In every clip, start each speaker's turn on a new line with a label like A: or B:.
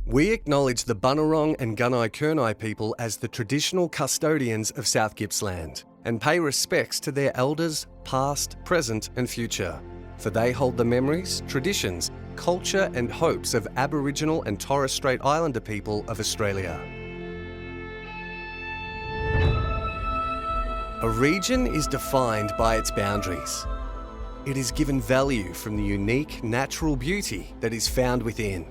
A: We acknowledge the Bunurong and Gunai Kurnai people as the traditional custodians of South Gippsland and pay respects to their elders, past, present and future, for they hold the memories, traditions, culture and hopes of Aboriginal and Torres Strait Islander people of Australia. A region is defined by its boundaries. It is given value from the unique natural beauty that is found within.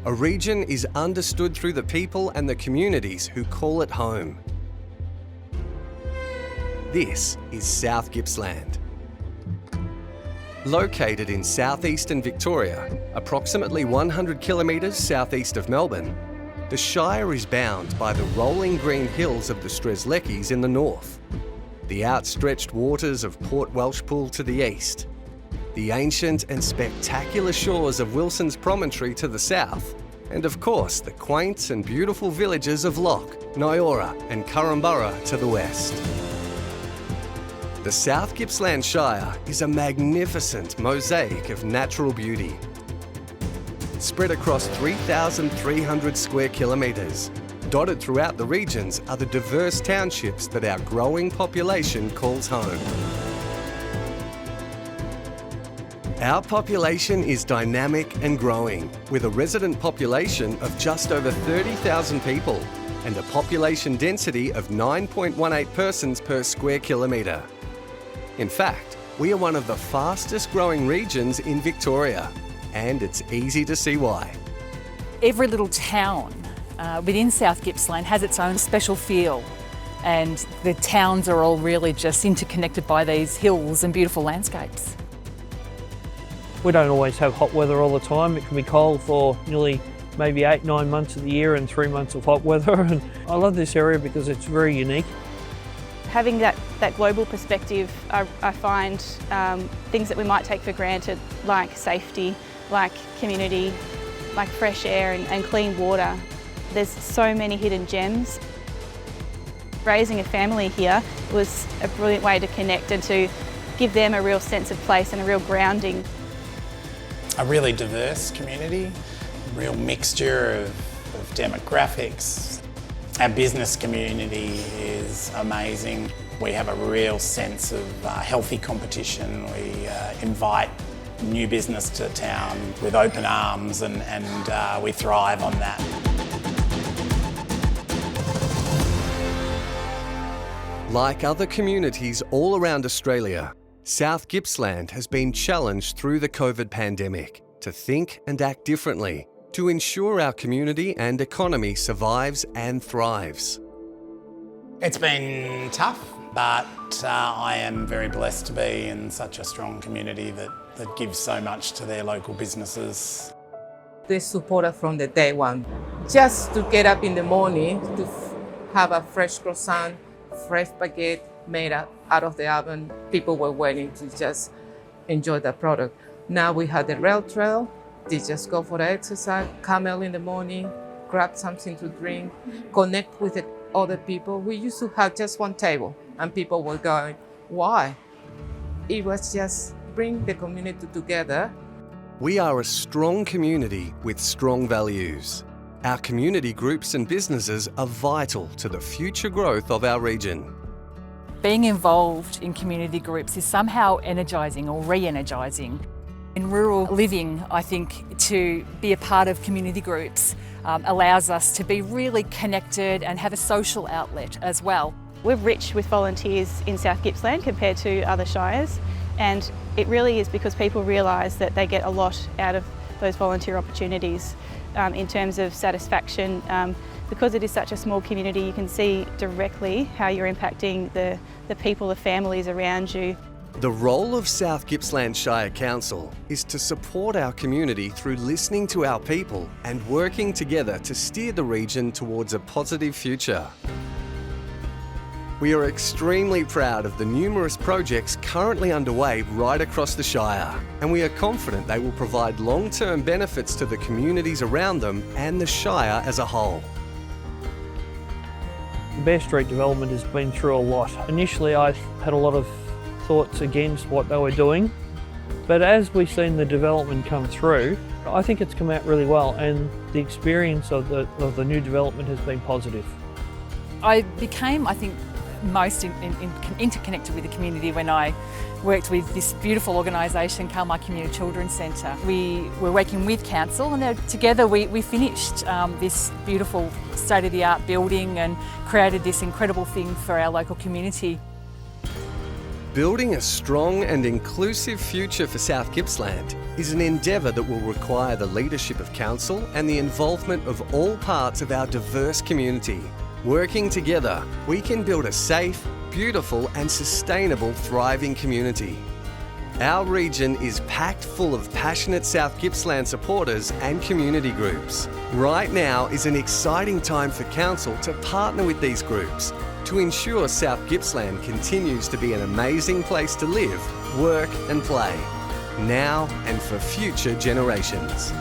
A: A region is understood through the people and the communities who call it home. This is South Gippsland. Located in southeastern Victoria, approximately 100 kilometres southeast of Melbourne, the Shire is bound by the rolling green hills of the Strzelecki's in the north, the outstretched waters of Port Welshpool to the east, the ancient and spectacular shores of Wilson's Promontory to the south, and of course the quaint and beautiful villages of Loch, Nyora and Korumburra to the west. The South Gippsland Shire is a magnificent mosaic of natural beauty. Spread across 3,300 square kilometres, dotted throughout the regions are the diverse townships that our growing population calls home. Our population is dynamic and growing, with a resident population of just over 30,000 people and a population density of 9.18 persons per square kilometre. In fact, we are one of the fastest growing regions in Victoria, and it's easy to see why.
B: Every little town within South Gippsland has its own special feel, and the towns are all really just interconnected by these hills and beautiful landscapes.
C: We don't always have hot weather all the time. It can be cold for nearly maybe 8-9 months of the year and 3 months of hot weather. And I love this area because it's very unique.
D: Having that global perspective, I find things that we might take for granted, like safety, like community, like fresh air and clean water. There's so many hidden gems. Raising a family here was a brilliant way to connect and to give them a real sense of place and a real grounding.
E: A really diverse community, a real mixture of demographics. Our business community is amazing. We have a real sense of healthy competition. We invite new business to town with open arms and we thrive on that.
A: Like other communities all around Australia, South Gippsland has been challenged through the COVID pandemic to think and act differently to ensure our community and economy survives and thrives.
E: It's been tough, but I am very blessed to be in such a strong community that gives so much to their local businesses.
F: They support us from the day one. Just to get up in the morning to have a fresh croissant, fresh baguette made out of the oven, people were waiting to just enjoy the product. Now we have the rail trail. They just go for the exercise, Karmal in the morning, grab something to drink, connect with the other people. We used to have just one table and people were going, why? It was just bring the community together.
A: We are a strong community with strong values. Our community groups and businesses are vital to the future growth of our region.
B: Being involved in community groups is somehow energising or re-energising. In rural living, I think to be a part of community groups allows us to be really connected and have a social outlet as well.
D: We're rich with volunteers in South Gippsland compared to other shires, and it really is because people realise that they get a lot out of those volunteer opportunities in terms of satisfaction. Because it is such a small community, you can see directly how you're impacting the people, the families around you.
A: The role of South Gippsland Shire Council is to support our community through listening to our people and working together to steer the region towards a positive future. We are extremely proud of the numerous projects currently underway right across the Shire, and we are confident they will provide long-term benefits to the communities around them and the Shire as a whole.
C: Bair Street development has been through a lot. Initially I had a lot of thoughts against what they were doing. But as we've seen the development come through, I think it's come out really well, and the experience of the new development has been positive.
B: I became, I think, most interconnected with the community when I worked with this beautiful organisation, Karmal Community Children's Centre. We were working with council, and together we finished this beautiful state-of-the-art building and created this incredible thing for our local community.
A: Building a strong and inclusive future for South Gippsland is an endeavour that will require the leadership of council and the involvement of all parts of our diverse community. Working together, we can build a safe, beautiful and sustainable, thriving community. Our region is packed full of passionate South Gippsland supporters and community groups. Right now is an exciting time for council to partner with these groups to ensure South Gippsland continues to be an amazing place to live, work and play, now and for future generations.